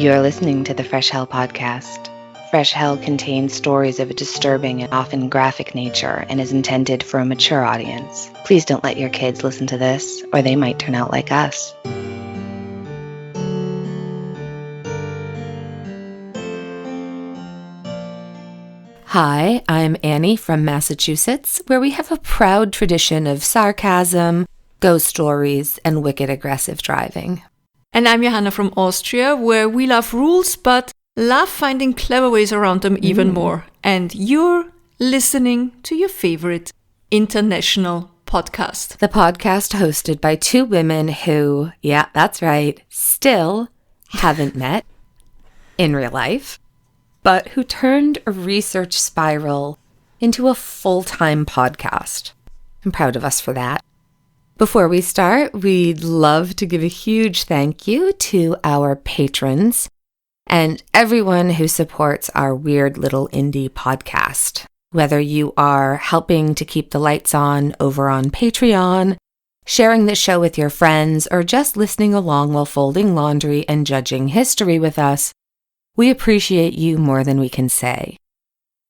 You're listening to the Fresh Hell podcast. Fresh Hell contains stories of a disturbing and often graphic nature and is intended for a mature audience. Please don't let your kids listen to this, or they might turn out like us. Hi, I'm Annie from Massachusetts, where we have a proud tradition of sarcasm, ghost stories, and wicked aggressive driving. And I'm Johanna from Austria, where we love rules but love finding clever ways around them even more. And you're listening to your favorite international podcast. The podcast hosted by two women who, yeah, that's right, still haven't met in real life, but who turned a research spiral into a full-time podcast. I'm proud of us for that. Before we start, we'd love to give a huge thank you to our patrons and everyone who supports our weird little indie podcast. Whether you are helping to keep the lights on over on Patreon, sharing the show with your friends, or just listening along while folding laundry and judging history with us, we appreciate you more than we can say.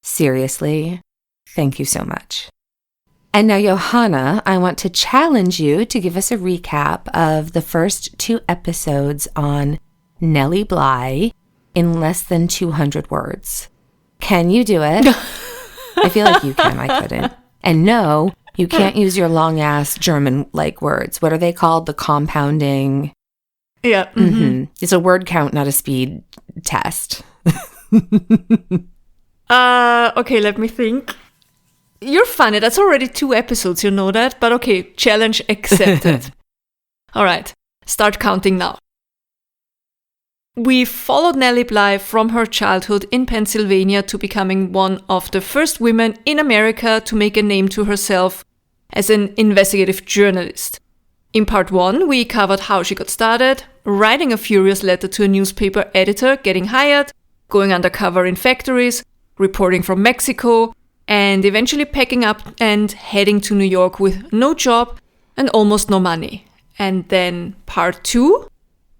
Seriously, thank you so much. And now, Johanna, I want to challenge you to give us a recap of the first two episodes on Nellie Bly in less than 200 words. Can you do it? I feel like you can. I couldn't. And no, you can't use your long-ass German-like words. What are they called? The compounding... Yeah. Mm-hmm. It's a word count, not a speed test. Okay, let me think. You're funny. That's already 2 episodes, you know that? But okay, challenge accepted. All right, start counting now. We followed Nellie Bly from her childhood in Pennsylvania to becoming one of the first women in America to make a name to herself as an investigative journalist. In part 1, we covered how she got started, writing a furious letter to a newspaper editor, getting hired, going undercover in factories, reporting from Mexico, and eventually packing up and heading to New York with no job and almost no money. And then part 2,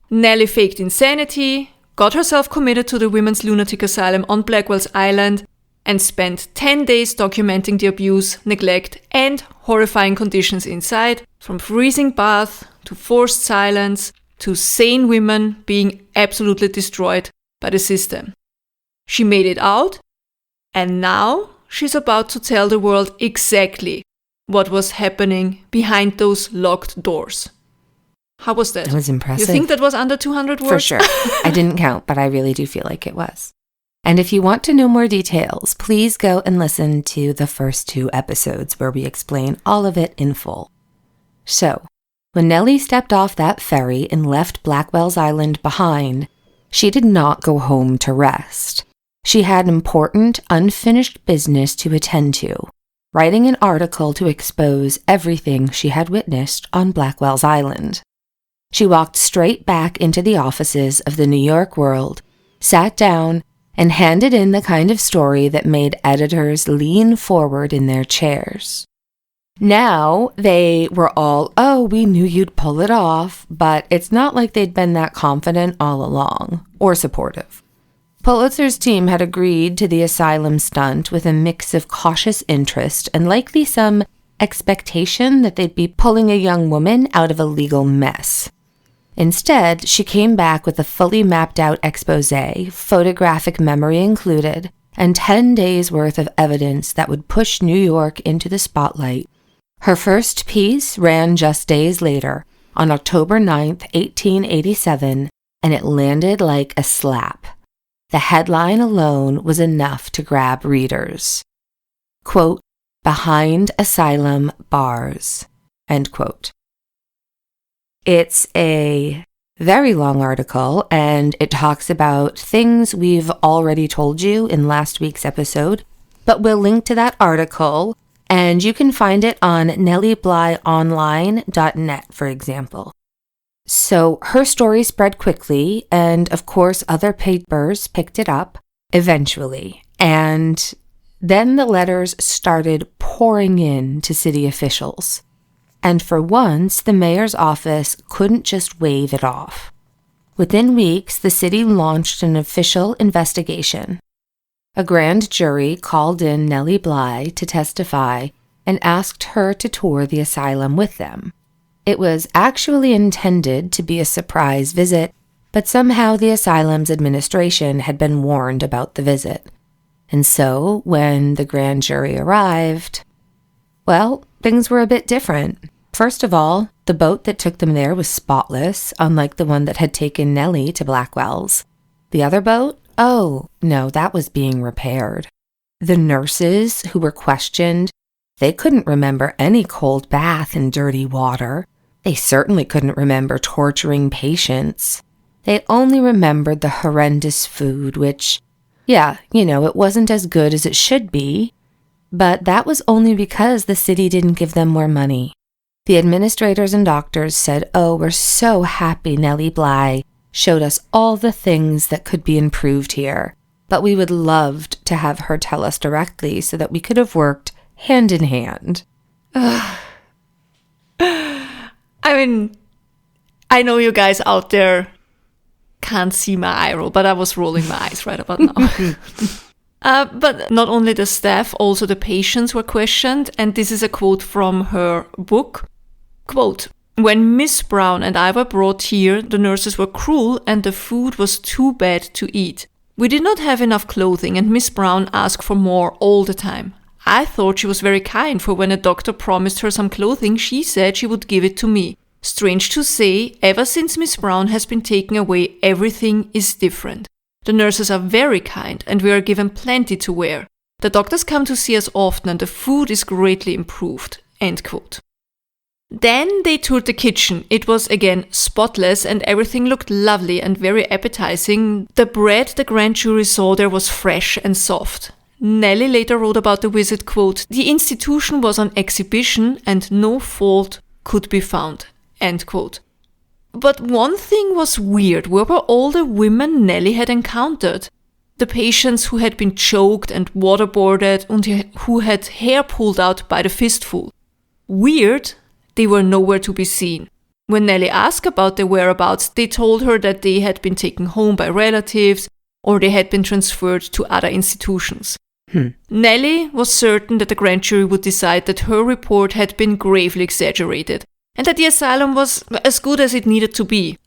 Nellie faked insanity, got herself committed to the women's lunatic asylum on Blackwell's Island, and spent 10 days documenting the abuse, neglect, and horrifying conditions inside, from freezing baths to forced silence to sane women being absolutely destroyed by the system. She made it out, and now she's about to tell the world exactly what was happening behind those locked doors. How was that? That was impressive. You think that was under 200 words? For sure. I didn't count, but I really do feel like it was. And if you want to know more details, please go and listen to the first 2 episodes where we explain all of it in full. So, when Nellie stepped off that ferry and left Blackwell's Island behind, she did not go home to rest. She had important, unfinished business to attend to, writing an article to expose everything she had witnessed on Blackwell's Island. She walked straight back into the offices of the New York World, sat down, and handed in the kind of story that made editors lean forward in their chairs. Now, they were all, oh, we knew you'd pull it off, but it's not like they'd been that confident all along, or supportive. Pulitzer's team had agreed to the asylum stunt with a mix of cautious interest and likely some expectation that they'd be pulling a young woman out of a legal mess. Instead, she came back with a fully mapped-out exposé, photographic memory included, and 10 days' worth of evidence that would push New York into the spotlight. Her first piece ran just days later, on October 9th, 1887, and it landed like a slap. The headline alone was enough to grab readers. Quote, "Behind asylum bars," end quote. It's a very long article, and it talks about things we've already told you in last week's episode, but we'll link to that article, and you can find it on nellieblyonline.net, for example. So her story spread quickly, and of course other papers picked it up eventually, and then the letters started pouring in to city officials. And for once, the mayor's office couldn't just wave it off. Within weeks, the city launched an official investigation. A grand jury called in Nellie Bly to testify and asked her to tour the asylum with them. It was actually intended to be a surprise visit, but somehow the asylum's administration had been warned about the visit. And so, when the grand jury arrived, well, things were a bit different. First of all, the boat that took them there was spotless, unlike the one that had taken Nellie to Blackwell's. The other boat? Oh, no, that was being repaired. The nurses who were questioned, they couldn't remember any cold bath in dirty water. They certainly couldn't remember torturing patients. They only remembered the horrendous food, which, it wasn't as good as it should be. But that was only because the city didn't give them more money. The administrators and doctors said, "Oh, we're so happy Nellie Bly showed us all the things that could be improved here, but we would love to have her tell us directly so that we could have worked hand in hand." I mean, I know you guys out there can't see my eye roll, but I was rolling my eyes right about now. But not only the staff, also the patients were questioned, and this is a quote from her book. Quote, "When Miss Brown and I were brought here, the nurses were cruel and the food was too bad to eat. We did not have enough clothing and Miss Brown asked for more all the time. I thought she was very kind, for when a doctor promised her some clothing, she said she would give it to me. Strange to say, ever since Miss Brown has been taken away, everything is different. The nurses are very kind and we are given plenty to wear. The doctors come to see us often and the food is greatly improved." End quote. Then they toured the kitchen. It was again spotless and everything looked lovely and very appetizing. The bread the grand jury saw there was fresh and soft. Nellie later wrote about the visit, quote, "The institution was on exhibition and no fault could be found." End quote. But one thing was weird. Where were all the women Nellie had encountered? The patients who had been choked and waterboarded and who had hair pulled out by the fistful. Weird, they were nowhere to be seen. When Nellie asked about their whereabouts, they told her that they had been taken home by relatives or they had been transferred to other institutions. Nellie was certain that the grand jury would decide that her report had been gravely exaggerated and that the asylum was as good as it needed to be.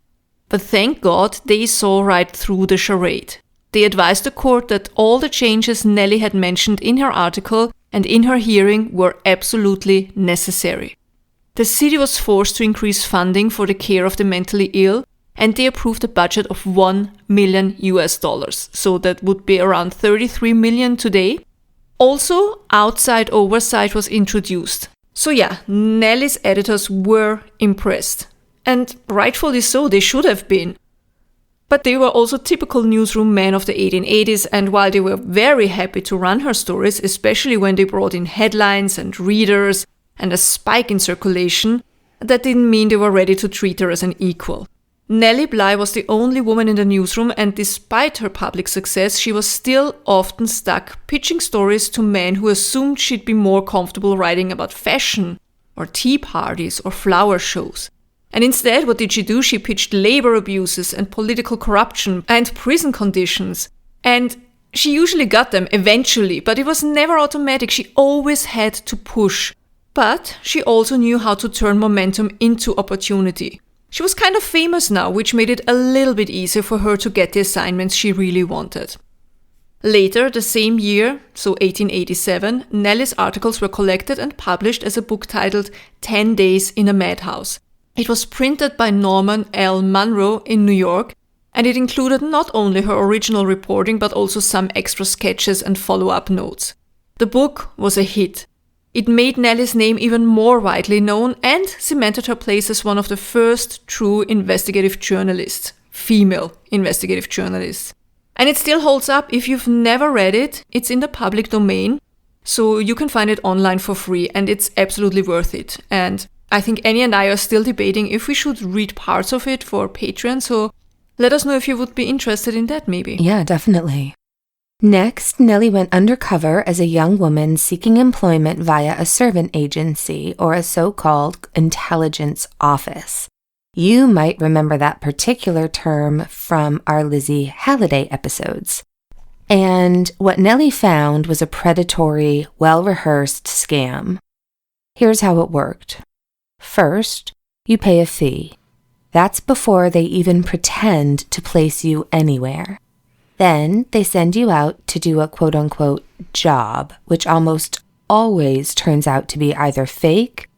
But thank God they saw right through the charade. They advised the court that all the changes Nellie had mentioned in her article and in her hearing were absolutely necessary. The city was forced to increase funding for the care of the mentally ill, and they approved a budget of $1 million. So that would be around 33 million today. Also, outside oversight was introduced. So yeah, Nellie's editors were impressed. And rightfully so, they should have been. But they were also typical newsroom men of the 1880s, and while they were very happy to run her stories, especially when they brought in headlines and readers and a spike in circulation, that didn't mean they were ready to treat her as an equal. Nellie Bly was the only woman in the newsroom, and despite her public success, she was still often stuck pitching stories to men who assumed she'd be more comfortable writing about fashion or tea parties or flower shows. And instead, what did she do? She pitched labor abuses and political corruption and prison conditions. And she usually got them eventually, but it was never automatic. She always had to push. But she also knew how to turn momentum into opportunity. She was kind of famous now, which made it a little bit easier for her to get the assignments she really wanted. Later, the same year, so 1887, Nellie's articles were collected and published as a book titled 10 Days in a Madhouse. It was printed by Norman L. Munro in New York, and it included not only her original reporting but also some extra sketches and follow-up notes. The book was a hit. It made Nellie's name even more widely known and cemented her place as one of the first true investigative journalists, female investigative journalists. And it still holds up. If you've never read it, it's in the public domain, so you can find it online for free, and it's absolutely worth it. And I think Annie and I are still debating if we should read parts of it for Patreon, so let us know if you would be interested in that maybe. Yeah, definitely. Next, Nellie went undercover as a young woman seeking employment via a servant agency or a so-called intelligence office. You might remember that particular term from our Lizzie Halliday episodes. And what Nellie found was a predatory, well-rehearsed scam. Here's how it worked. First, you pay a fee. That's before they even pretend to place you anywhere. Then they send you out to do a quote-unquote job, which almost always turns out to be either fake,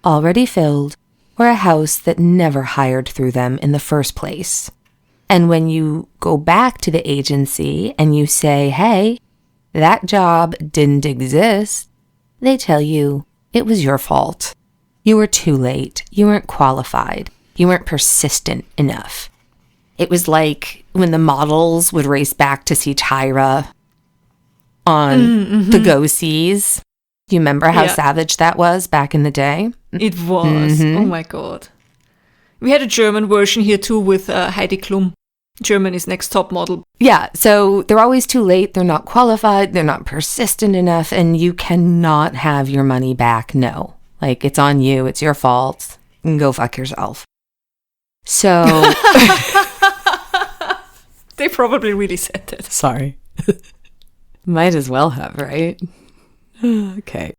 already filled, or a house that never hired through them in the first place. And when you go back to the agency and you say, hey, that job didn't exist, they tell you it was your fault. You were too late. You weren't qualified. You weren't persistent enough. It was like when the models would race back to see Tyra on the go-sees. Do you remember how savage that was back in the day? It was. Oh my God. We had a German version here too with Heidi Klum. Germany's Next Top Model. Yeah, so they're always too late. They're not qualified. They're not persistent enough. And you cannot have your money back. No. Like, it's on you. It's your fault. And go fuck yourself. So... They probably really said that. Sorry. Might as well have, right? Okay.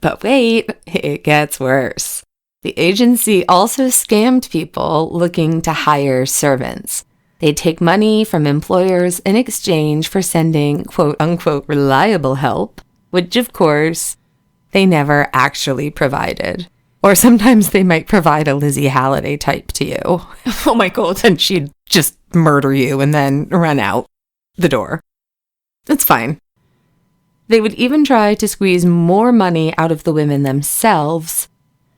But wait, it gets worse. The agency also scammed people looking to hire servants. They'd take money from employers in exchange for sending quote-unquote reliable help, which, of course, they never actually provided. Or sometimes they might provide a Lizzie Halliday type to you. Oh my God. And she'd just murder you and then run out the door. It's fine. They would even try to squeeze more money out of the women themselves.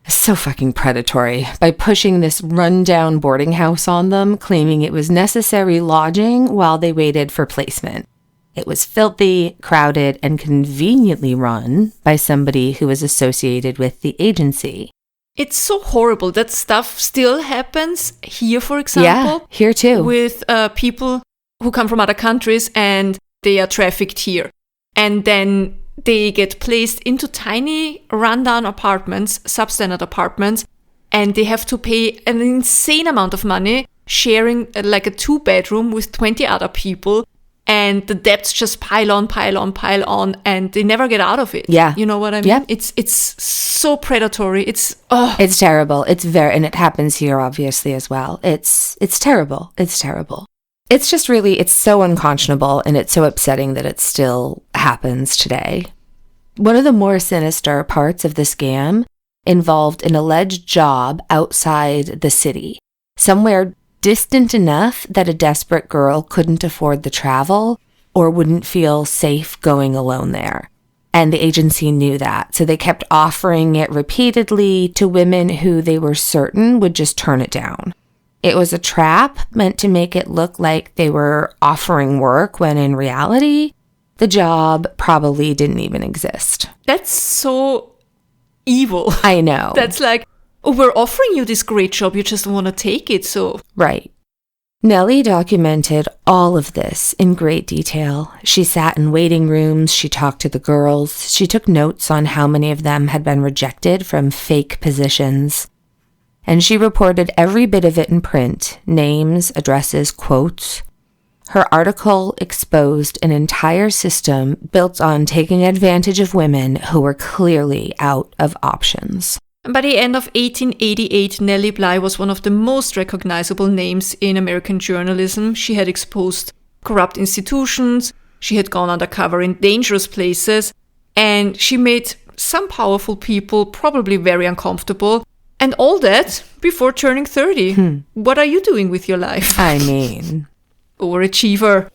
So fucking predatory. By pushing this rundown boarding house on them, claiming it was necessary lodging while they waited for placement. It was filthy, crowded, and conveniently run by somebody who was associated with the agency. It's so horrible. That stuff still happens here, for example. Yeah, here too. With people who come from other countries and they are trafficked here. And then they get placed into tiny rundown apartments, substandard apartments, and they have to pay an insane amount of money sharing like a 2-bedroom with 20 other people. And the debts just pile on, and they never get out of it. Yeah. You know what I mean? Yeah. It's so predatory. It's terrible. And it happens here obviously as well. It's terrible. It's terrible. It's just really, it's so unconscionable and it's so upsetting that it still happens today. One of the more sinister parts of the scam involved an alleged job outside the city, somewhere distant enough that a desperate girl couldn't afford the travel or wouldn't feel safe going alone there. And the agency knew that, so they kept offering it repeatedly to women who they were certain would just turn it down. It was a trap meant to make it look like they were offering work when in reality, the job probably didn't even exist. That's so evil. I know. That's like, oh, we're offering you this great job, you just want to take it, so... Right. Nellie documented all of this in great detail. She sat in waiting rooms, she talked to the girls, she took notes on how many of them had been rejected from fake positions. And she reported every bit of it in print, names, addresses, quotes. Her article exposed an entire system built on taking advantage of women who were clearly out of options. By the end of 1888, Nellie Bly was one of the most recognizable names in American journalism. She had exposed corrupt institutions, she had gone undercover in dangerous places, and she made some powerful people probably very uncomfortable. And all that before turning 30. What are you doing with your life? I mean... Overachiever.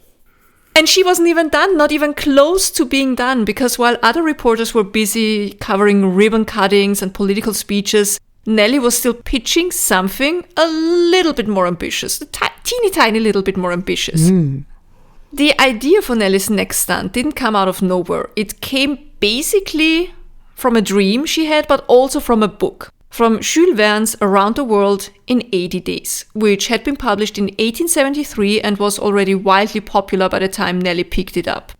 And she wasn't even done, not even close to being done, because while other reporters were busy covering ribbon cuttings and political speeches, Nellie was still pitching something a little bit more ambitious, a teeny tiny little bit more ambitious. The idea for Nellie's next stunt didn't come out of nowhere. It came basically from a dream she had, but also from a book. From Jules Verne's Around the World in 80 Days, which had been published in 1873 and was already wildly popular by the time Nellie picked it up.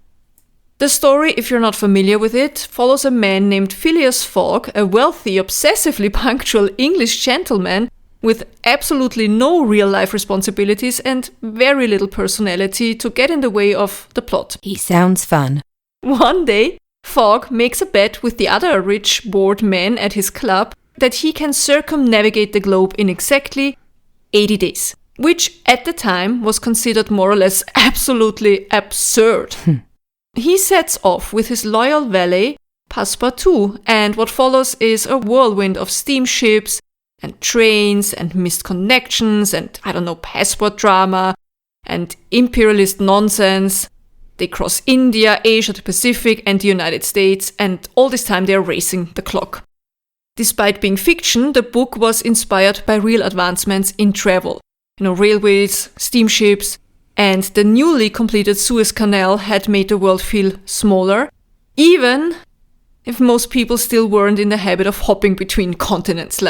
The story, if you're not familiar with it, follows a man named Phileas Fogg, a wealthy, obsessively punctual English gentleman, with absolutely no real-life responsibilities and very little personality to get in the way of the plot. He sounds fun. One day, Fogg makes a bet with the other rich, bored men at his club that he can circumnavigate the globe in exactly 80 days, which at the time was considered more or less absolutely absurd. He sets off with his loyal valet, Passepartout, and what follows is a whirlwind of steamships and trains and missed connections and, passport drama and imperialist nonsense. They cross India, Asia, the Pacific, and the United States, and all this time they're racing the clock. Despite being fiction, the book was inspired by real advancements in travel. Railways, steamships, and the newly completed Suez Canal had made the world feel smaller, even if most people still weren't in the habit of hopping between continents.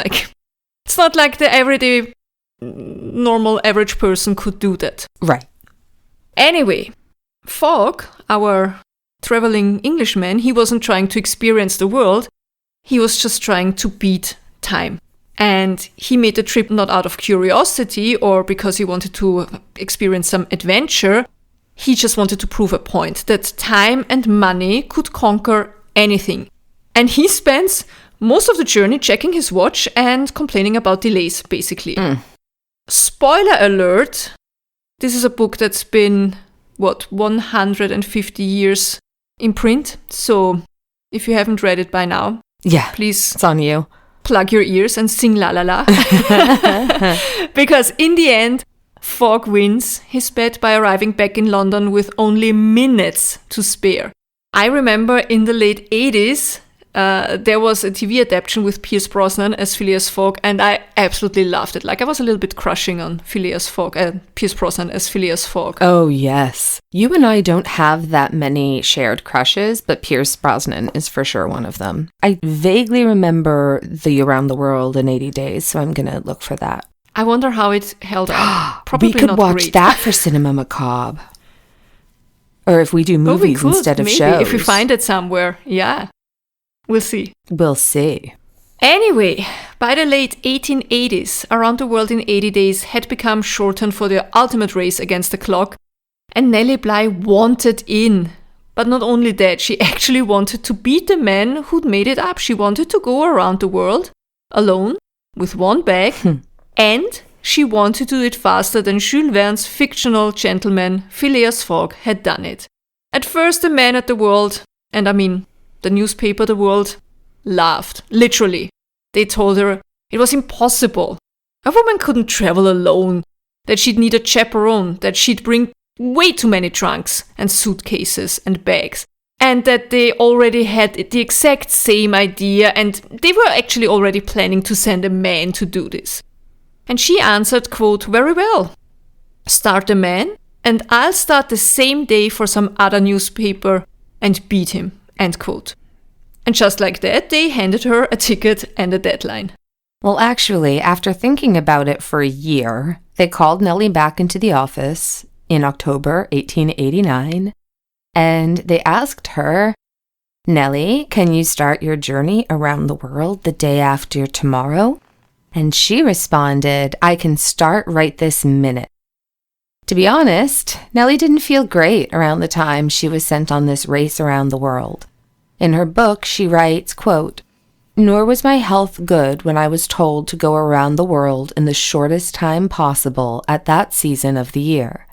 It's not like the everyday, normal, average person could do that. Right. Anyway, Fogg, our traveling Englishman, he wasn't trying to experience the world. He was just trying to beat time. And he made the trip not out of curiosity or because he wanted to experience some adventure. He just wanted to prove a point that time and money could conquer anything. And he spends most of the journey checking his watch and complaining about delays, basically. Spoiler alert, this is a book that's been, 150 years in print. So if you haven't read it by now, please, it's on you. Plug your ears and sing la la la. Because in the end, Fogg wins his bet by arriving back in London with only minutes to spare. I remember in the late 80s, there was a TV adaptation with Pierce Brosnan as Phileas Fogg, and I absolutely loved it. I was a little bit crushing on Phileas Fogg, Pierce Brosnan as Phileas Fogg. Oh, yes. You and I don't have that many shared crushes, but Pierce Brosnan is for sure one of them. I vaguely remember the Around the World in 80 Days, so I'm going to look for that. I wonder how it held up. Probably we could not watch great. that for Cinema Macabre. Or if we do movies instead of shows. If we find it somewhere, yeah. We'll see. We'll see. Anyway, by the late 1880s, Around the World in 80 Days had become shortened for the ultimate race against the clock, and Nellie Bly wanted in. But not only that, she actually wanted to beat the man who'd made it up. She wanted to go around the world alone with one bag, and she wanted to do it faster than Jules Verne's fictional gentleman Phileas Fogg had done it. At first, the man at the world, and the newspaper The World, laughed. Literally. They told her it was impossible. A woman couldn't travel alone, that she'd need a chaperone, that she'd bring way too many trunks and suitcases and bags, and that they already had the exact same idea and they were actually already planning to send a man to do this. And she answered, quote, "Very well. Start a man and I'll start the same day for some other newspaper and beat him." End quote. And just like that, they handed her a ticket and a deadline. Well, actually, after thinking about it for a year, they called Nellie back into the office in October 1889, and they asked her, "Nellie, can you start your journey around the world the day after tomorrow?" And she responded, "I can start right this minute." To be honest, Nellie didn't feel great around the time she was sent on this race around the world. In her book, she writes, quote, "Nor was my health good when I was told to go around the world in the shortest time possible at that season of the year.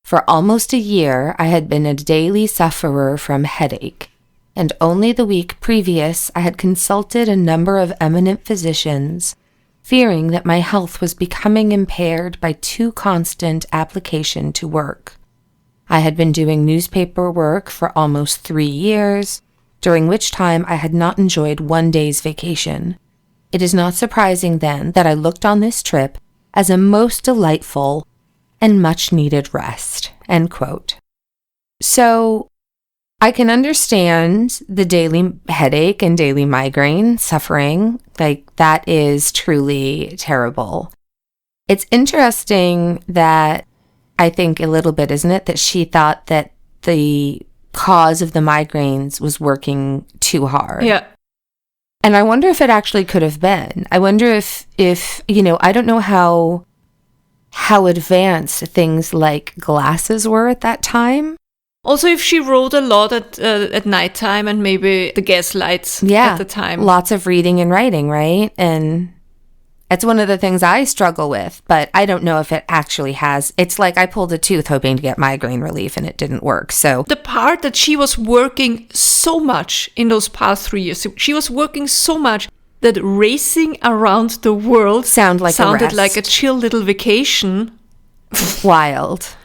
For almost a year, I had been a daily sufferer from headache, and only the week previous I had consulted a number of eminent physicians, fearing that my health was becoming impaired by too constant application to work. I had been doing newspaper work for almost 3 years, during which time I had not enjoyed one day's vacation. It is not surprising, then, that I looked on this trip as a most delightful and much-needed rest." End quote. So, I can understand the daily headache and daily migraine suffering. That is truly terrible. It's interesting that, I think a little bit, isn't it, that she thought that the cause of the migraines was working too hard. Yeah. And I wonder if it actually could have been. I wonder if I don't know how advanced things like glasses were at that time. Also, if she wrote a lot at nighttime and maybe the gaslights at the time. Lots of reading and writing, right? And it's one of the things I struggle with, but I don't know if it actually has. It's like I pulled a tooth hoping to get migraine relief and it didn't work. So the part that she was working so much in those past 3 years, she was working so much that racing around the world sounded like a chill little vacation. Wild.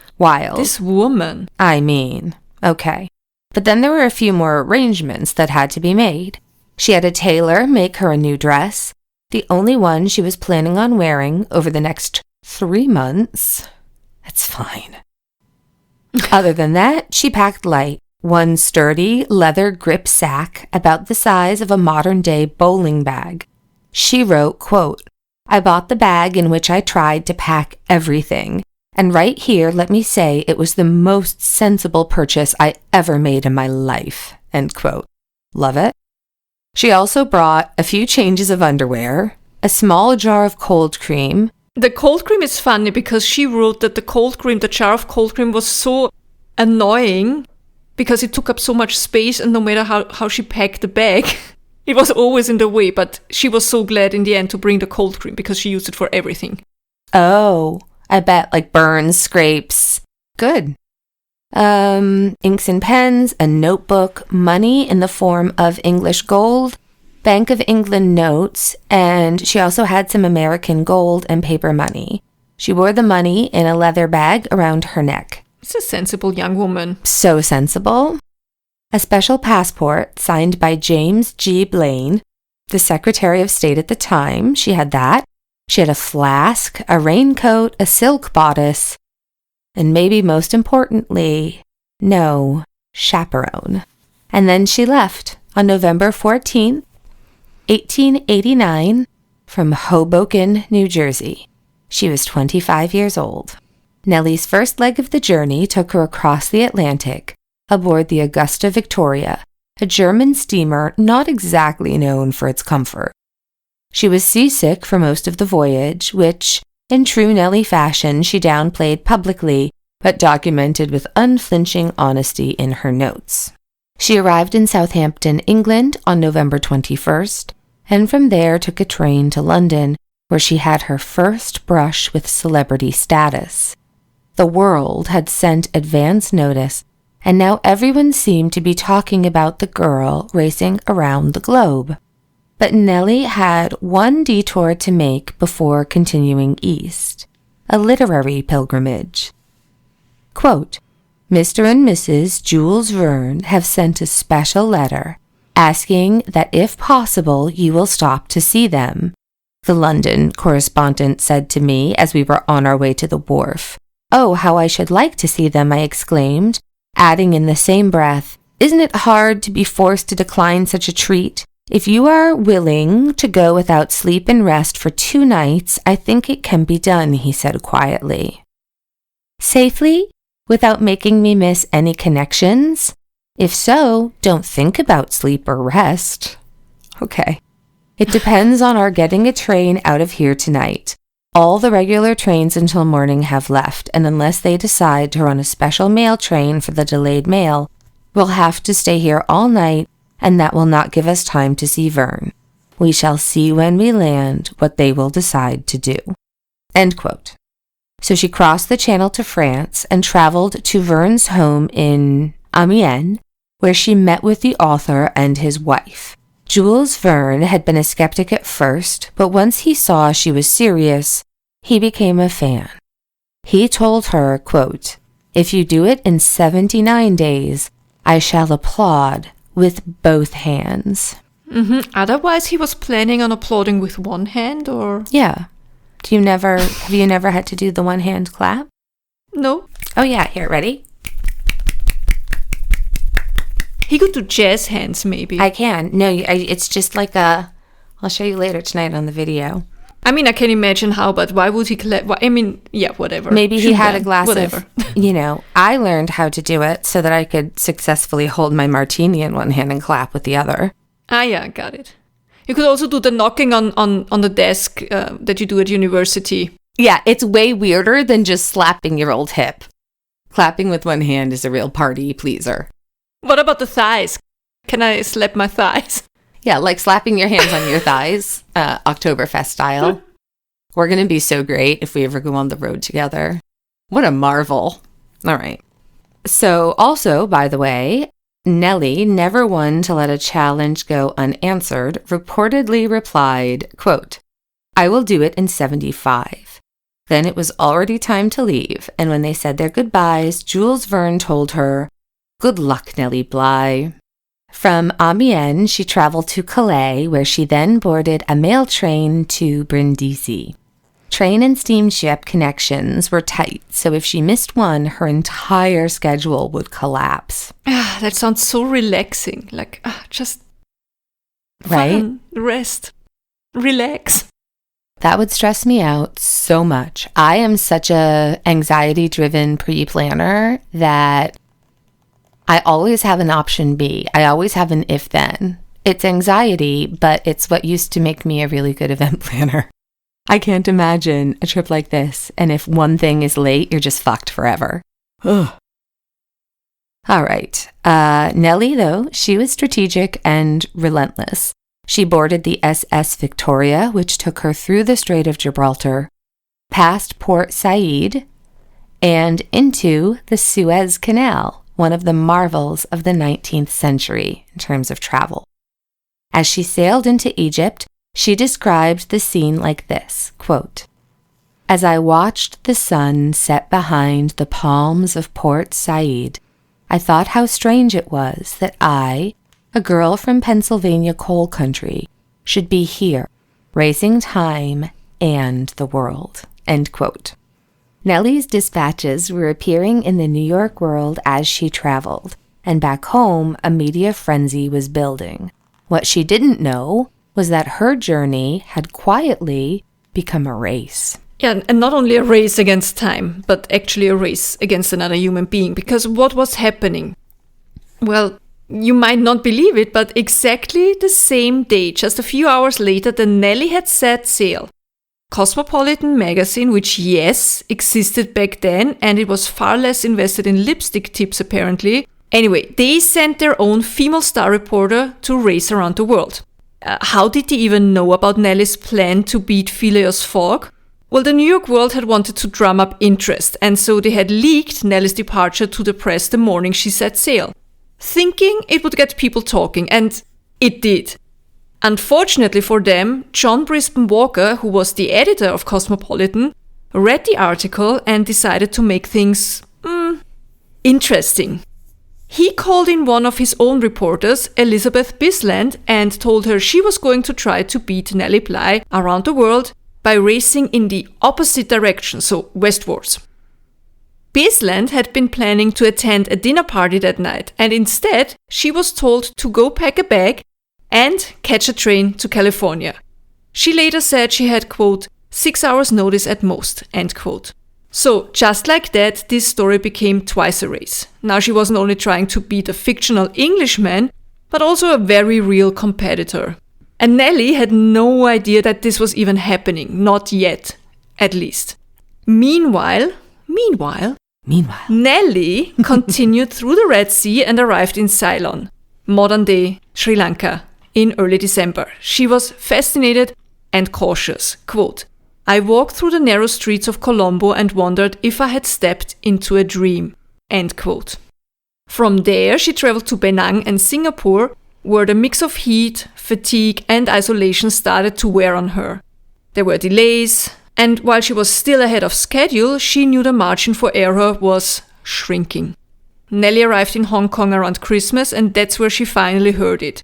This woman. I mean, okay. But then there were a few more arrangements that had to be made. She had a tailor make her a new dress, the only one she was planning on wearing over the next 3 months. That's fine. Other than that, she packed light. One sturdy leather grip sack about the size of a modern-day bowling bag. She wrote, quote, "I bought the bag in which I tried to pack everything. And right here, let me say it was the most sensible purchase I ever made in my life." End quote. Love it. She also brought a few changes of underwear, a small jar of cold cream. The cold cream is funny because she wrote that the jar of cold cream was so annoying because it took up so much space, and no matter how she packed the bag, it was always in the way. But she was so glad in the end to bring the cold cream because she used it for everything. Oh, I bet, like burns, scrapes. Good. Inks and pens, a notebook, money in the form of English gold, Bank of England notes, and she also had some American gold and paper money. She wore the money in a leather bag around her neck. It's a sensible young woman. So sensible. A special passport signed by James G. Blaine, the Secretary of State at the time. She had that. She had a flask, a raincoat, a silk bodice, and maybe most importantly, no chaperone. And then she left on November 14th, 1889, from Hoboken, New Jersey. She was 25 years old. Nellie's first leg of the journey took her across the Atlantic, aboard the Augusta Victoria, a German steamer not exactly known for its comfort. She was seasick for most of the voyage, which, in true Nellie fashion, she downplayed publicly, but documented with unflinching honesty in her notes. She arrived in Southampton, England on November 21st, and from there took a train to London, where she had her first brush with celebrity status. The world had sent advance notice, and now everyone seemed to be talking about the girl racing around the globe. But Nellie had one detour to make before continuing east, a literary pilgrimage. Quote, "Mr. and Mrs. Jules Verne have sent a special letter asking that if possible you will stop to see them," the London correspondent said to me as we were on our way to the wharf. "Oh, how I should like to see them," I exclaimed, adding in the same breath, "Isn't it hard to be forced to decline such a treat? If you are willing to go without sleep and rest for 2 nights, I think it can be done," he said quietly. "Safely? Without making me miss any connections? If so, don't think about sleep or rest." Okay. "It depends on our getting a train out of here tonight. All the regular trains until morning have left, and unless they decide to run a special mail train for the delayed mail, we'll have to stay here all night, and that will not give us time to see Verne. We shall see when we land what they will decide to do." End quote. So she crossed the channel to France and traveled to Verne's home in Amiens, where she met with the author and his wife. Jules Verne had been a skeptic at first, but once he saw she was serious, he became a fan. He told her, quote, "If you do it in 79 days, I shall applaud with both hands." Otherwise, he was planning on applauding with one hand, or? Yeah. Have you never had to do the one hand clap? No. Oh yeah, here, ready? He could do jazz hands, maybe. I can. No, it's just like I'll show you later tonight on the video. I mean, I can imagine how, but why would he clap? I mean, yeah, whatever. Maybe he had a glass whatever. of, I learned how to do it so that I could successfully hold my martini in one hand and clap with the other. Ah, yeah, got it. You could also do the knocking on the desk that you do at university. Yeah, it's way weirder than just slapping your old hip. Clapping with one hand is a real party pleaser. What about the thighs? Can I slap my thighs? Yeah, like slapping your hands on your thighs, Oktoberfest style. We're going to be so great if we ever go on the road together. What a marvel. All right. So also, by the way, Nellie, never one to let a challenge go unanswered, reportedly replied, quote, "I will do it in 75. Then it was already time to leave, and when they said their goodbyes, Jules Verne told her, "Good luck, Nellie Bly." From Amiens, she traveled to Calais, where she then boarded a mail train to Brindisi. Train and steamship connections were tight, so if she missed one, her entire schedule would collapse. That sounds so relaxing. Like, just right? Fun, rest, relax. That would stress me out so much. I am such a anxiety-driven pre-planner that I always have an option B. I always have an if-then. It's anxiety, but it's what used to make me a really good event planner. I can't imagine a trip like this, and if one thing is late, you're just fucked forever. Ugh. All right. Nellie, though, she was strategic and relentless. She boarded the SS Victoria, which took her through the Strait of Gibraltar, past Port Said, and into the Suez Canal, one of the marvels of the 19th century in terms of travel. As she sailed into Egypt, she described the scene like this, quote, "As I watched the sun set behind the palms of Port Said, I thought how strange it was that I, a girl from Pennsylvania coal country, should be here, racing time and the world." End quote. Nellie's dispatches were appearing in the New York World as she traveled, and back home, a media frenzy was building. What she didn't know was that her journey had quietly become a race. Yeah, and not only a race against time, but actually a race against another human being. Because what was happening? Well, you might not believe it, but exactly the same day, just a few hours later, the Nellie had set sail. Cosmopolitan magazine, which, yes, existed back then, and it was far less invested in lipstick tips apparently. Anyway, they sent their own female star reporter to race around the world. How did they even know about Nellie's plan to beat Phileas Fogg? Well, the New York World had wanted to drum up interest, and so they had leaked Nellie's departure to the press the morning she set sail, thinking it would get people talking, and it did. Unfortunately for them, John Brisbane Walker, who was the editor of Cosmopolitan, read the article and decided to make things interesting. He called in one of his own reporters, Elizabeth Bisland, and told her she was going to try to beat Nellie Bly around the world by racing in the opposite direction, so westwards. Bisland had been planning to attend a dinner party that night, and instead she was told to go pack a bag and catch a train to California. She later said she had, quote, 6 hours notice at most, end quote. So, just like that, this story became twice a race. Now she wasn't only trying to beat a fictional Englishman, but also a very real competitor. And Nellie had no idea that this was even happening, not yet, at least. Meanwhile, Nellie continued through the Red Sea and arrived in Ceylon, modern-day Sri Lanka, in early December. She was fascinated and cautious, quote, "I walked through the narrow streets of Colombo and wondered if I had stepped into a dream," end quote. From there, she traveled to Penang and Singapore, where the mix of heat, fatigue, and isolation started to wear on her. There were delays, and while she was still ahead of schedule, she knew the margin for error was shrinking. Nellie arrived in Hong Kong around Christmas, and that's where she finally heard it.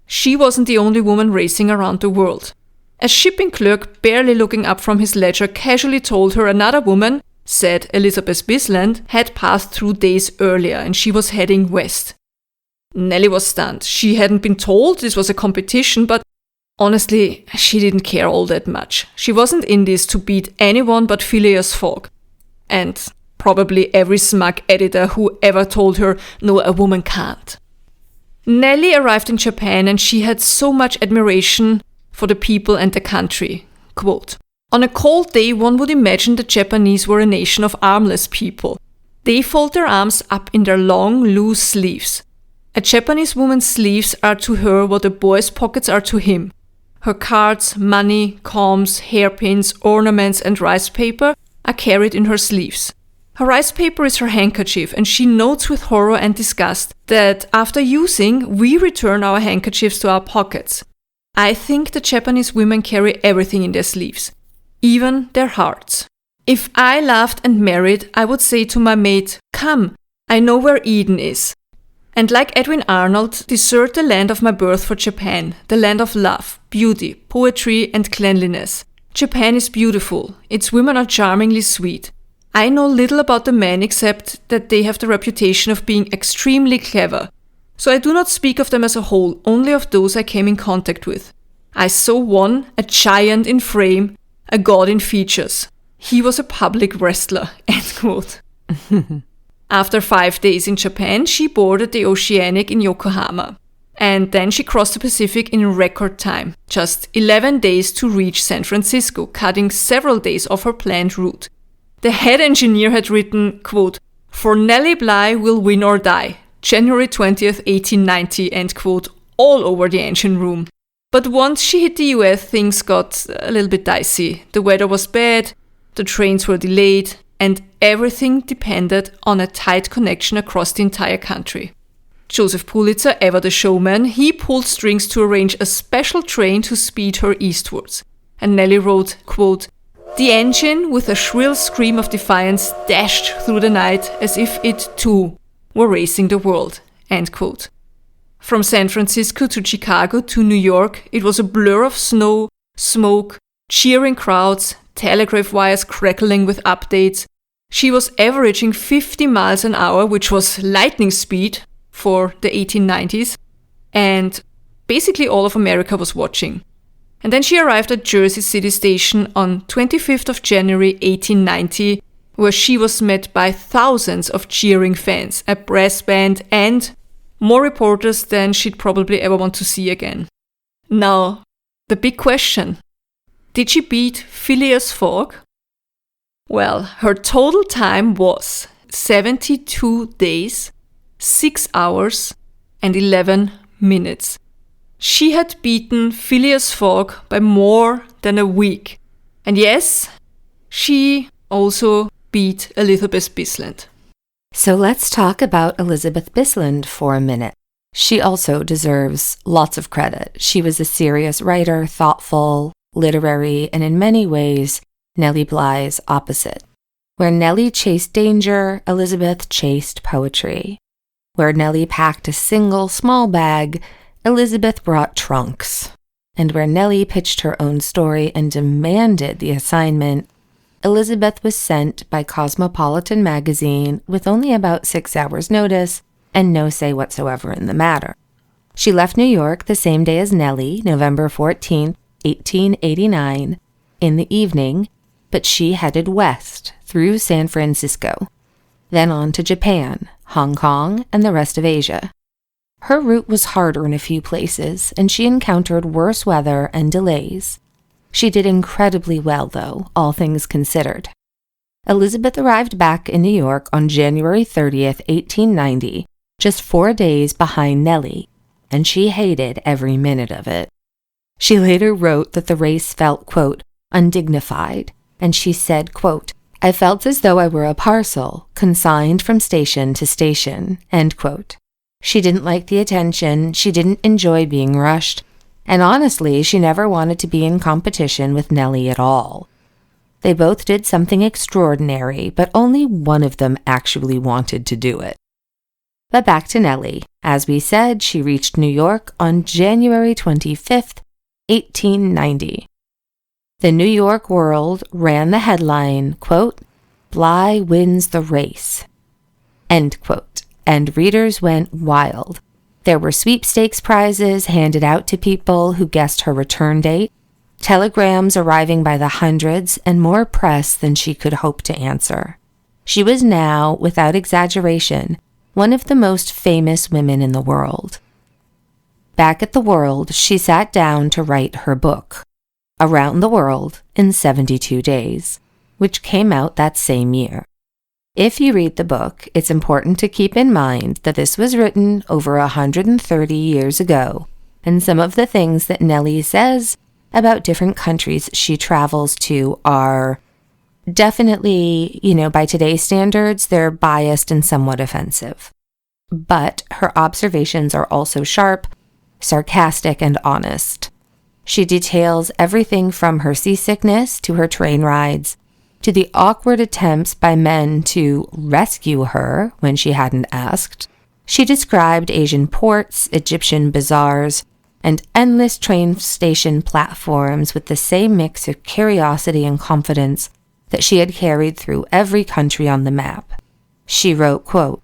She wasn't the only woman racing around the world. A shipping clerk, barely looking up from his ledger, casually told her another woman, said Elizabeth Bisland, had passed through days earlier and she was heading west. Nellie was stunned. She hadn't been told this was a competition, but honestly, she didn't care all that much. She wasn't in this to beat anyone but Phileas Fogg. And probably every smug editor who ever told her, no, a woman can't. Nellie arrived in Japan and she had so much admiration for the people and the country. Quote, "On a cold day, one would imagine the Japanese were a nation of armless people. They fold their arms up in their long, loose sleeves. A Japanese woman's sleeves are to her what a boy's pockets are to him. Her cards, money, combs, hairpins, ornaments, and rice paper are carried in her sleeves. Her rice paper is her handkerchief, and she notes with horror and disgust that after using, we return our handkerchiefs to our pockets. I think the Japanese women carry everything in their sleeves, even their hearts. If I loved and married, I would say to my mate, 'Come, I know where Eden is.' And like Edwin Arnold, desert the land of my birth for Japan, the land of love, beauty, poetry, and cleanliness. Japan is beautiful. Its women are charmingly sweet. I know little about the men except that they have the reputation of being extremely clever. So I do not speak of them as a whole, only of those I came in contact with. I saw one, a giant in frame, a god in features. He was a public wrestler." End quote. After 5 days in Japan, she boarded the Oceanic in Yokohama. And then she crossed the Pacific in record time, just 11 days to reach San Francisco, cutting several days off her planned route. The head engineer had written, quote, "For Nellie Bly will win or die, January 20th, 1890, end quote, all over the engine room. But once she hit the US, things got a little bit dicey. The weather was bad, the trains were delayed, and everything depended on a tight connection across the entire country. Joseph Pulitzer, ever the showman, he pulled strings to arrange a special train to speed her eastwards. And Nellie wrote, quote, "The engine, with a shrill scream of defiance, dashed through the night as if it, too, were racing the world." End quote. From San Francisco to Chicago to New York, it was a blur of snow, smoke, cheering crowds, telegraph wires crackling with updates. She was averaging 50 miles an hour, which was lightning speed for the 1890s, and basically all of America was watching. And then she arrived at Jersey City Station on 25th of January 1890, where she was met by thousands of cheering fans, a brass band, and more reporters than she'd probably ever want to see again. Now, the big question: did she beat Phileas Fogg? Well, her total time was 72 days, 6 hours, and 11 minutes. She had beaten Phileas Fogg by more than a week. And yes, she also beat Elizabeth Bisland. So let's talk about Elizabeth Bisland for a minute. She also deserves lots of credit. She was a serious writer, thoughtful, literary, and in many ways, Nellie Bly's opposite. Where Nellie chased danger, Elizabeth chased poetry. Where Nellie packed a single small bag, Elizabeth brought trunks. And where Nellie pitched her own story and demanded the assignment, Elizabeth was sent by Cosmopolitan magazine with only about 6 hours' notice and no say whatsoever in the matter. She left New York the same day as Nellie, November 14, 1889, in the evening, but she headed west through San Francisco, then on to Japan, Hong Kong, and the rest of Asia. Her route was harder in a few places, and she encountered worse weather and delays. She did incredibly well, though, all things considered. Elizabeth arrived back in New York on January 30th, 1890, just 4 days behind Nellie, and she hated every minute of it. She later wrote that the race felt, quote, undignified, and she said, quote, "I felt as though I were a parcel, consigned from station to station," end quote. She didn't like the attention, she didn't enjoy being rushed, and honestly, she never wanted to be in competition with Nellie at all. They both did something extraordinary, but only one of them actually wanted to do it. But back to Nellie. As we said, she reached New York on January 25th, 1890. The New York World ran the headline, quote, "Bly wins the race," end quote, and readers went wild. There were sweepstakes prizes handed out to people who guessed her return date, telegrams arriving by the hundreds, and more press than she could hope to answer. She was now, without exaggeration, one of the most famous women in the world. Back at the World, she sat down to write her book, Around the World in 72 Days, which came out that same year. If you read the book, it's important to keep in mind that this was written over 130 years ago, and some of the things that Nellie says about different countries she travels to are definitely, by today's standards, they're biased and somewhat offensive. But her observations are also sharp, sarcastic, and honest. She details everything from her seasickness to her train rides, to the awkward attempts by men to rescue her when she hadn't asked. She described Asian ports, Egyptian bazaars, and endless train station platforms with the same mix of curiosity and confidence that she had carried through every country on the map. She wrote, quote,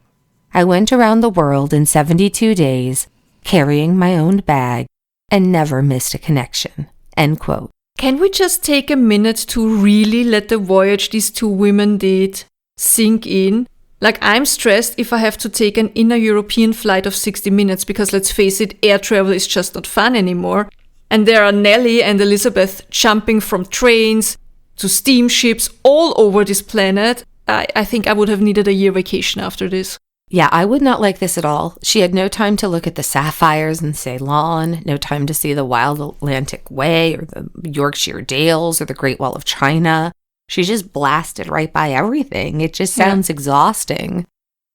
"I went around the world in 72 days, carrying my own bag, and never missed a connection." End quote. Can we just take a minute to really let the voyage these two women did sink in? Like, I'm stressed if I have to take an inner European flight of 60 minutes because, let's face it, air travel is just not fun anymore. And there are Nellie and Elizabeth jumping from trains to steamships all over this planet. I think I would have needed a year vacation after this. Yeah, I would not like this at all. She had no time to look at the sapphires in Ceylon, no time to see the Wild Atlantic Way or the Yorkshire Dales or the Great Wall of China. She just blasted right by everything. It just sounds exhausting.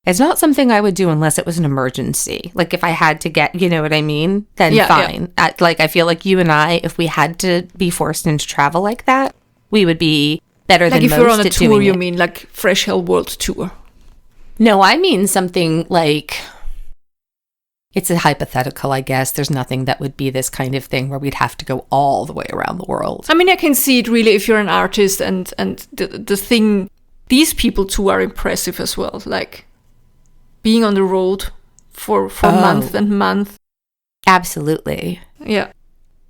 It's not something I would do unless it was an emergency. Like if I had to get, you know what I mean? Then fine. Yeah. I feel like you and I, if we had to be forced into travel like that, we would be better than most at doing it. Like if you're on a tour, you mean like Fresh Hell World Tour? No, I mean something like, it's a hypothetical, I guess. There's nothing that would be this kind of thing where we'd have to go all the way around the world. I mean, I can see it really if you're an artist and the thing, these people too are impressive as well. Like being on the road for month and month. Absolutely. Yeah.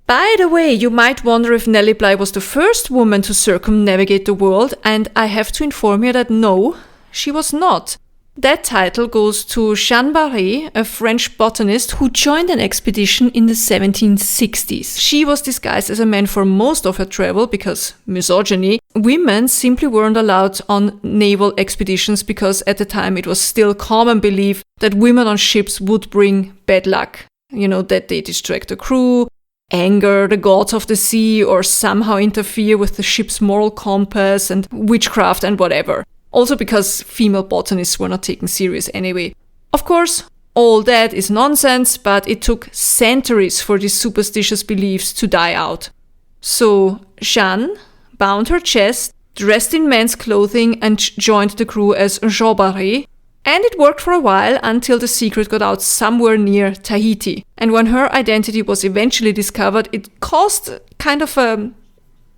By the way, you might wonder if Nellie Bly was the first woman to circumnavigate the world, and I have to inform you that no, she was not. That title goes to Jeanne Barré, a French botanist who joined an expedition in the 1760s. She was disguised as a man for most of her travel because misogyny. Women simply weren't allowed on naval expeditions because at the time it was still common belief that women on ships would bring bad luck. That they distract the crew, anger the gods of the sea, or somehow interfere with the ship's moral compass and witchcraft and whatever. Also because female botanists were not taken serious anyway. Of course, all that is nonsense, but it took centuries for these superstitious beliefs to die out. So Jeanne bound her chest, dressed in men's clothing, and joined the crew as Jean Barré. And it worked for a while until the secret got out somewhere near Tahiti. And when her identity was eventually discovered, it caused kind of a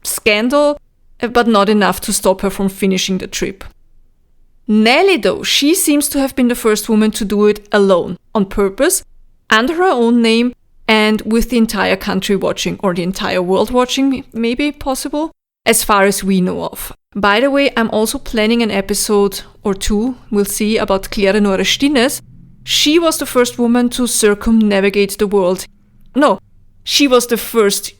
scandal, but not enough to stop her from finishing the trip. Nellie, though, she seems to have been the first woman to do it alone, on purpose, under her own name, and with the entire country watching, or the entire world watching, maybe possible, as far as we know of. By the way, I'm also planning an episode or two, we'll see, about Claire Norestines. She was the first woman to circumnavigate the world. No, she was the first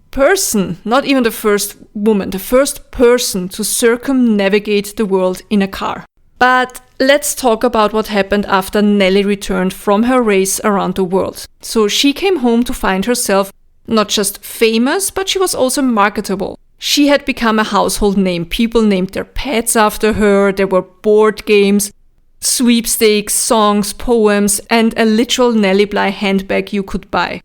person, not even the first woman, the first person to circumnavigate the world in a car. But let's talk about what happened after Nellie returned from her race around the world. So she came home to find herself not just famous, but she was also marketable. She had become a household name. People named their pets after her. There were board games, sweepstakes, songs, poems, and a literal Nellie Bly handbag you could buy.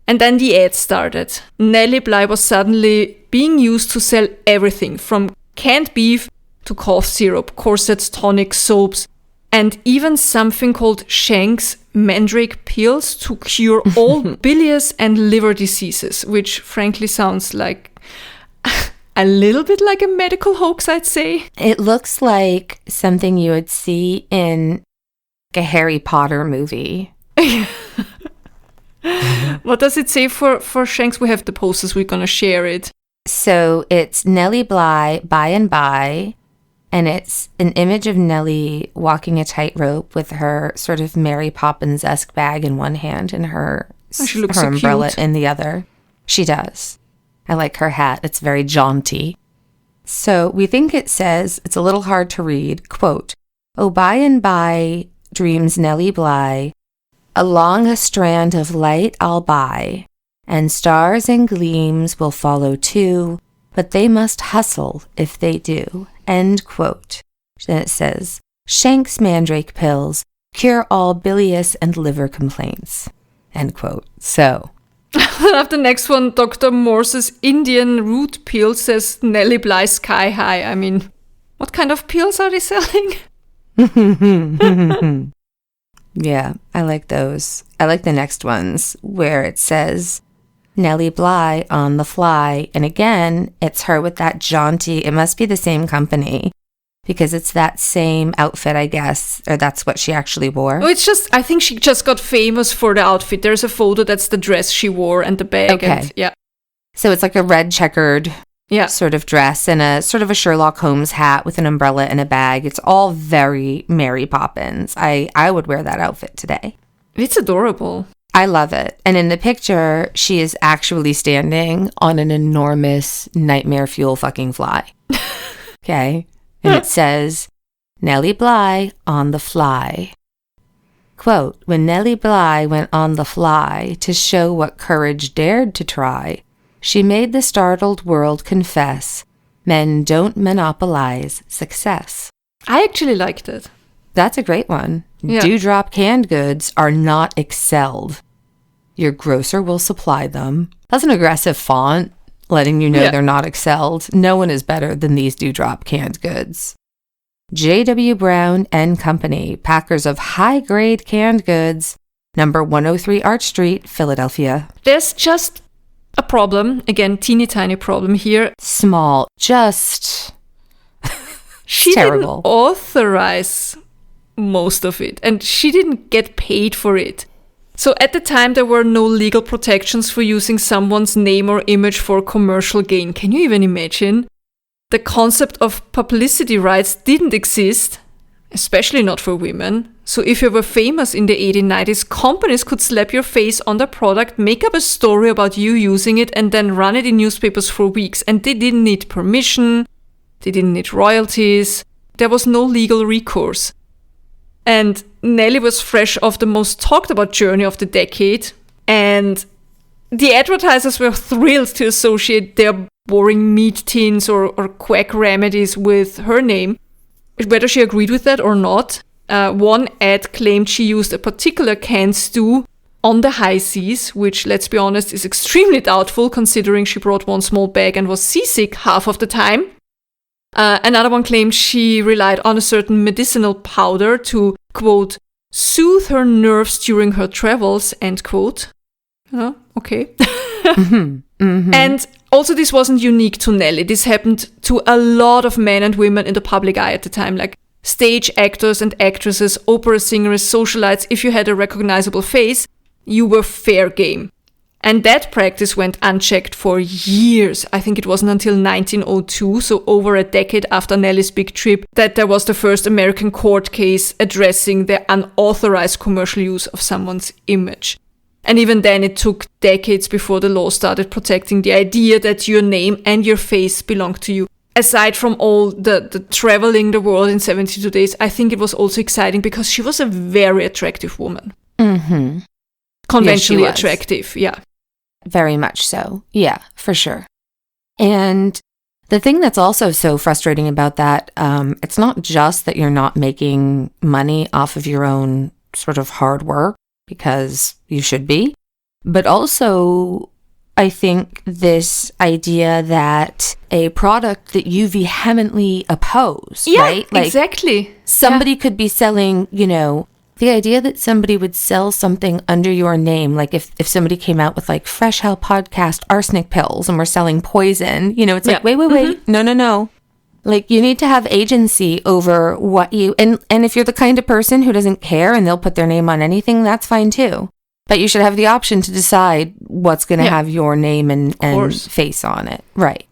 And then the ads started. Nellie Bly was suddenly being used to sell everything from canned beef to cough syrup, corsets, tonics, soaps, and even something called Shank's mandrake pills to cure all bilious and liver diseases, which frankly sounds like a little bit like a medical hoax, I'd say. It looks like something you would see in a Harry Potter movie. What does it say for Shanks? We have the posters, we're going to share it. So it's Nellie Bly, by and by, and it's an image of Nellie walking a tightrope with her sort of Mary Poppins-esque bag in one hand and her She looks her so umbrella cute. in the other. She does. I like her hat. It's very jaunty. So we think it says, it's a little hard to read, quote, "Oh, by and by, dreams Nellie Bly, along a strand of light I'll buy, and stars and gleams will follow too, but they must hustle if they do," end quote. Then it says, "Shank's mandrake pills cure all bilious and liver complaints," end quote. So I love the next one. Dr. Morse's Indian root pill says Nellie Bly sky high. I mean, what kind of pills are they selling? yeah, I like those. I like the next ones where it says Nellie Bly on the fly. And again, it's her with that jaunty, it must be the same company because it's that same outfit, I guess, or that's what she actually wore. Oh, it's just, I think she just got famous for the outfit. There's a photo that's the dress she wore and the bag. Okay. And, yeah. So it's like a red checkered sort of dress and a sort of a Sherlock Holmes hat with an umbrella and a bag. It's all very Mary Poppins. I would wear that outfit today. It's adorable. I love it. And in the picture, she is actually standing on an enormous nightmare fuel fucking fly. Okay. And it says, Nellie Bly on the fly. Quote, "When Nellie Bly went on the fly to show what courage dared to try, she made the startled world confess men don't monopolize success." I actually liked it. That's a great one. Yeah. Dewdrop canned goods are not excelled. Your grocer will supply them. That's an aggressive font, letting you know they're not excelled. No one is better than these Dewdrop canned goods. J.W. Brown and Company, packers of high-grade canned goods, number 103 Arch Street, Philadelphia. There's just a problem. Again, teeny tiny problem here. Small, just She terrible. didn't authorize most of it, and she didn't get paid for it. So at the time, there were no legal protections for using someone's name or image for commercial gain. Can you even imagine? The concept of publicity rights didn't exist, especially not for women. So if you were famous in the 1890s, companies could slap your face on the product, make up a story about you using it, and then run it in newspapers for weeks. And they didn't need permission. They didn't need royalties. There was no legal recourse. And Nellie was fresh off the most talked about journey of the decade. And the advertisers were thrilled to associate their boring meat tins or quack remedies with her name, whether she agreed with that or not. One ad claimed she used a particular canned stew on the high seas, which, let's be honest, is extremely doubtful considering she brought one small bag and was seasick half of the time. Another one claimed she relied on a certain medicinal powder to, quote, soothe her nerves during her travels, end quote. Okay. And also this wasn't unique to Nellie. This happened to a lot of men and women in the public eye at the time, like stage actors and actresses, opera singers, socialites. If you had a recognizable face, you were fair game. And that practice went unchecked for years. I think it wasn't until 1902, so over a decade after Nellie's big trip, that there was the first American court case addressing the unauthorized commercial use of someone's image. And even then, it took decades before the law started protecting the idea that your name and your face belonged to you. Aside from all the traveling the world in 72 days, I think it was also exciting because she was a very attractive woman. Mm-hmm. Conventionally attractive, yeah. Very much so. Yeah, for sure. And the thing that's also so frustrating about that, it's not just that you're not making money off of your own sort of hard work, because you should be, but also I think this idea that a product that you vehemently oppose, right? Like exactly. Somebody could be selling, the idea that somebody would sell something under your name, like if somebody came out with like Fresh Hell Podcast arsenic pills and we're selling poison, it's like, wait, no. Like you need to have agency over what you, and if you're the kind of person who doesn't care and they'll put their name on anything, that's fine too. But you should have the option to decide what's going to have your name and face on it. Right.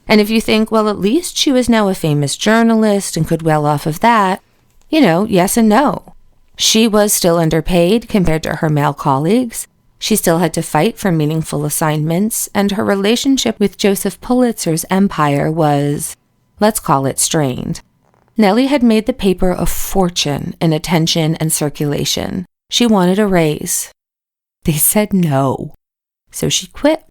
And if you think, well, at least she was now a famous journalist and could well off of that, yes and no. She was still underpaid compared to her male colleagues. She still had to fight for meaningful assignments, and her relationship with Joseph Pulitzer's empire was, let's call it, strained. Nellie had made the paper a fortune in attention and circulation. She wanted a raise. They said no, so she quit.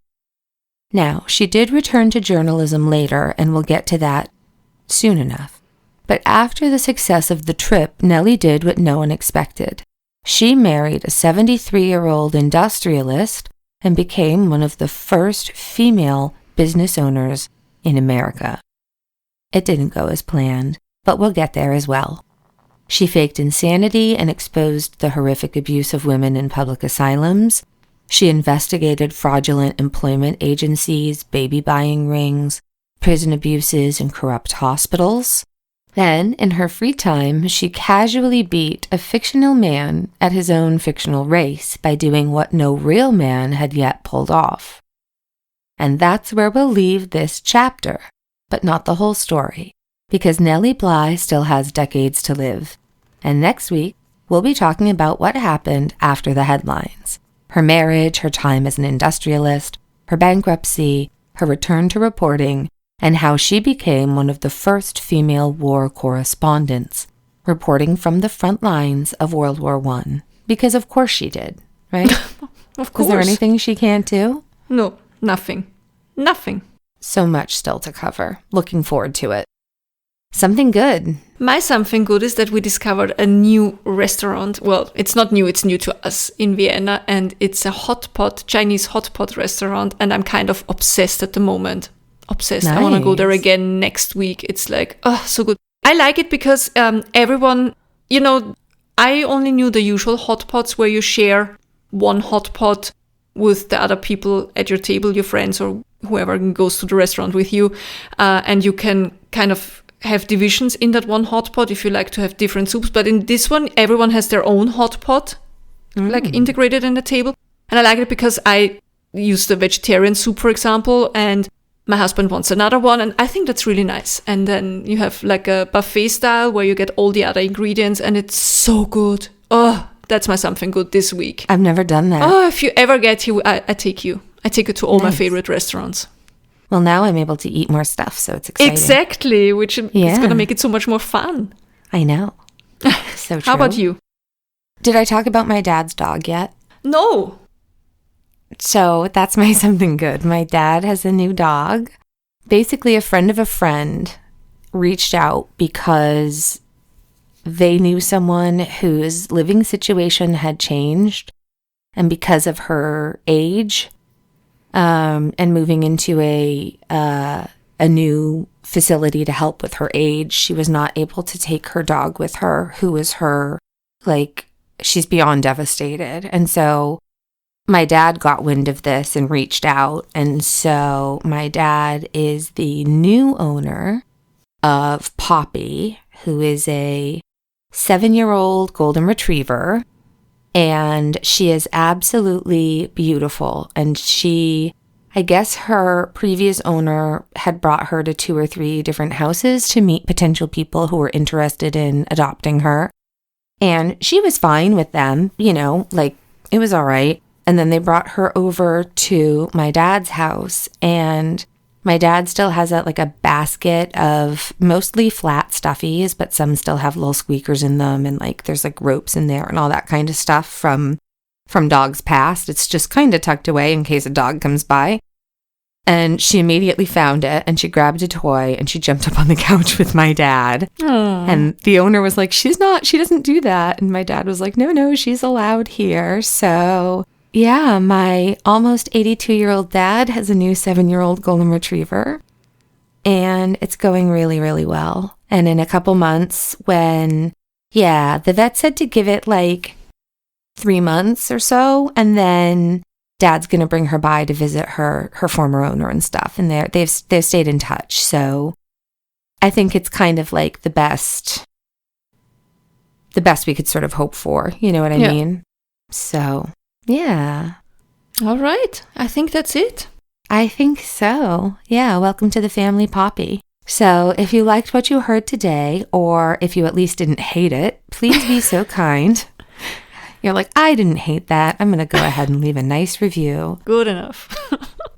Now, she did return to journalism later, and we'll get to that soon enough. But after the success of the trip, Nellie did what no one expected. She married a 73-year-old industrialist and became one of the first female business owners in America. It didn't go as planned, but we'll get there as well. She faked insanity and exposed the horrific abuse of women in public asylums. She investigated fraudulent employment agencies, baby buying rings, prison abuses, and corrupt hospitals. Then, in her free time, she casually beat a fictional man at his own fictional race by doing what no real man had yet pulled off. And that's where we'll leave this chapter, but not the whole story, because Nellie Bly still has decades to live. And next week, we'll be talking about what happened after the headlines. Her marriage, her time as an industrialist, her bankruptcy, her return to reporting, and how she became one of the first female war correspondents, reporting from the front lines of World War I. Because of course she did, right? Of course. Is there anything she can't do? No, nothing. Nothing. So much still to cover. Looking forward to it. Something good. My something good is that we discovered a new restaurant. Well, it's not new, it's new to us in Vienna, and it's a Chinese hot pot restaurant, and I'm kind of obsessed at the moment. Obsessed. Nice. I want to go there again next week. It's like, oh, so good. I like it because everyone, I only knew the usual hot pots where you share one hot pot with the other people at your table, your friends or whoever goes to the restaurant with you. And you can kind of have divisions in that one hot pot if you like to have different soups. But in this one, everyone has their own hot pot, like integrated in the table. And I like it because I use the vegetarian soup, for example, and my husband wants another one, and I think that's really nice. And then you have like a buffet style where you get all the other ingredients, and it's so good. Oh, that's my something good this week. I've never done that. Oh, if you ever get here, I take you. I take you to all my favorite restaurants. Well, now I'm able to eat more stuff, so it's exciting. Exactly, which is going to make it so much more fun. I know. So true. How about you? Did I talk about my dad's dog yet? No. So that's my something good. My dad has a new dog. Basically, a friend of a friend reached out because they knew someone whose living situation had changed. And because of her age and moving into a new facility to help with her age, she was not able to take her dog with her, who is her, she's beyond devastated. And so my dad got wind of this and reached out, and so my dad is the new owner of Poppy, who is a 7-year-old golden retriever, and she is absolutely beautiful. And I guess her previous owner had brought her to 2 or 3 different houses to meet potential people who were interested in adopting her, and she was fine with them, it was all right. And then they brought her over to my dad's house, and my dad still has a basket of mostly flat stuffies, but some still have little squeakers in them, and there's ropes in there and all that kind of stuff from dogs past. It's just kind of tucked away in case a dog comes by. And she immediately found it, and she grabbed a toy, and she jumped up on the couch with my dad. Aww. And the owner was like, she doesn't do that. And my dad was like, no, she's allowed here. So yeah, my almost 82-year-old dad has a new 7-year-old golden retriever, and it's going really, really well. And in a couple months the vet said to give it 3 months or so, and then dad's going to bring her by to visit her former owner and stuff. And they've stayed in touch. So I think it's kind of the best we could sort of hope for. You know what I mean? So yeah. All right. I think that's it. I think so. Yeah. Welcome to the family, Poppy. So if you liked what you heard today, or if you at least didn't hate it, please be so kind. You're like, I didn't hate that. I'm going to go ahead and leave a nice review. Good enough.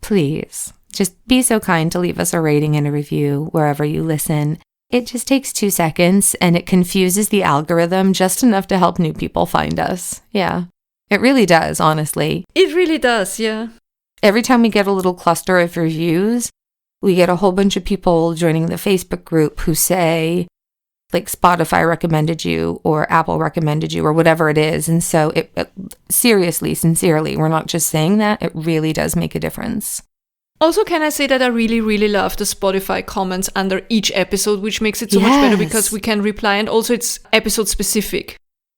Please, just be so kind to leave us a rating and a review wherever you listen. It just takes 2 seconds and it confuses the algorithm just enough to help new people find us. Yeah, it really does, honestly. It really does, yeah. Every time we get a little cluster of reviews, we get a whole bunch of people joining the Facebook group who say, like, Spotify recommended you or Apple recommended you or whatever it is. And so it seriously, sincerely, we're not just saying that. It really does make a difference. Also, can I say that I really, really love the Spotify comments under each episode, which makes it so much better because we can reply. And also it's episode specific,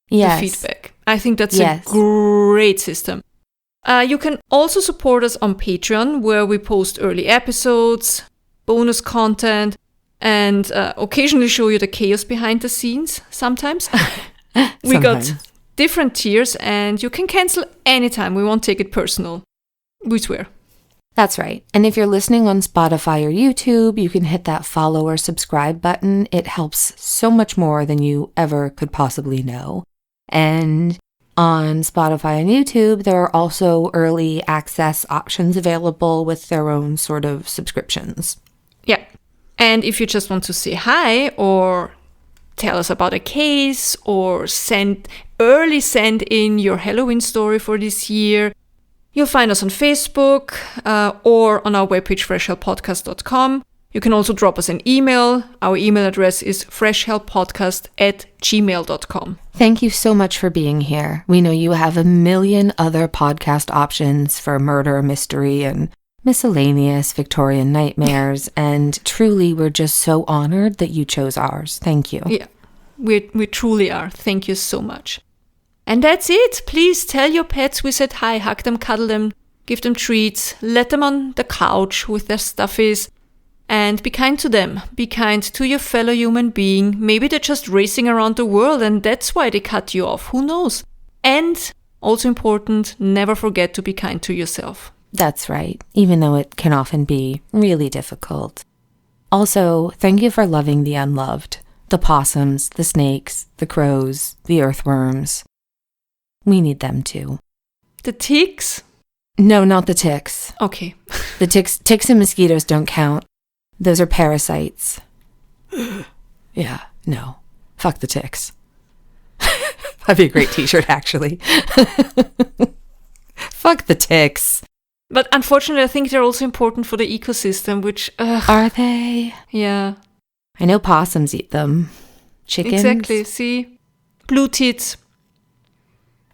the feedback. I think that's a great system. You can also support us on Patreon, where we post early episodes, bonus content, and occasionally show you the chaos behind the scenes sometimes. We got different tiers, and you can cancel anytime. We won't take it personal. We swear. That's right. And if you're listening on Spotify or YouTube, you can hit that follow or subscribe button. It helps so much more than you ever could possibly know. And on Spotify and YouTube, there are also early access options available with their own sort of subscriptions. Yeah. And if you just want to say hi or tell us about a case or send in your Halloween story for this year, you'll find us on Facebook or on our webpage, freshhellpodcast.com. You can also drop us an email. Our email address is freshhellpodcast@gmail.com. Thank you so much for being here. We know you have a million other podcast options for murder, mystery, and miscellaneous Victorian nightmares, and truly we're just so honored that you chose ours. Thank you. Yeah, we truly are. Thank you so much. And that's it. Please tell your pets we said hi, hug them, cuddle them, give them treats, let them on the couch with their stuffies, and be kind to them. Be kind to your fellow human being. Maybe they're just racing around the world and that's why they cut you off. Who knows? And also important, never forget to be kind to yourself. That's right, even though it can often be really difficult. Also, thank you for loving the unloved. The possums, the snakes, the crows, the earthworms. We need them too. The ticks? No, not the ticks. Okay. The ticks and mosquitoes don't count. Those are parasites. Yeah, no. Fuck the ticks. That'd be a great t-shirt, actually. Fuck the ticks. But unfortunately, I think they're also important for the ecosystem, which... Are they? Yeah. I know possums eat them. Chickens? Exactly, see? Blue tits.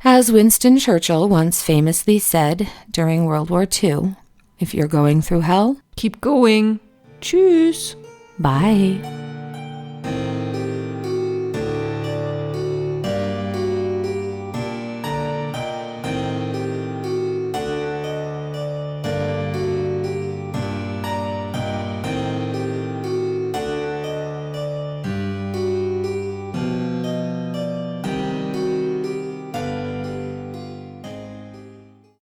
As Winston Churchill once famously said during World War II, if you're going through hell, keep going. Tschüss. Bye.